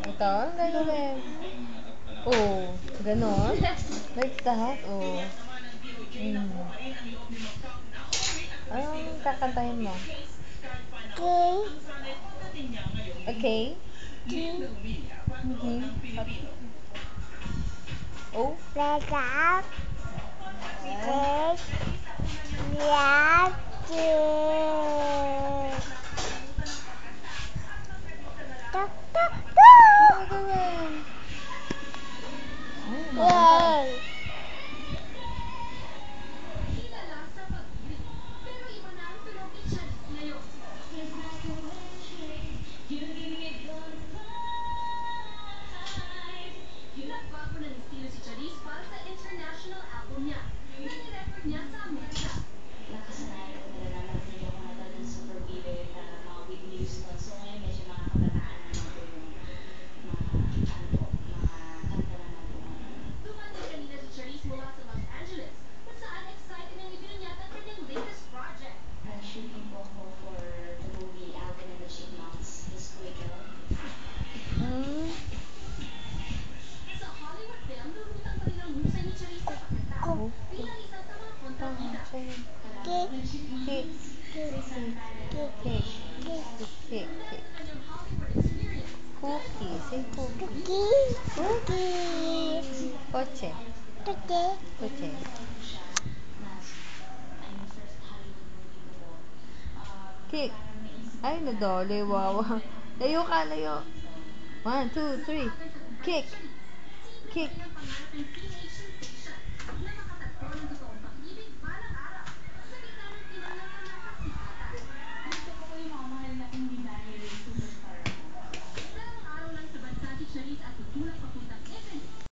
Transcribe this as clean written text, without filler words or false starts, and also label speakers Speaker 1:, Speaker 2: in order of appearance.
Speaker 1: Ito, gagawin. Oh, ganon. Like that, oh. Anong kakantahin mo? Okay. Oh. Gagawin. Hmm. Oh. Kick. Kick. Cookie. Say cookie. Coche. Coche. Kick. Ay, nadali. Wawa. Layo ka, layo. 1, 2, 3. Kick. Kick.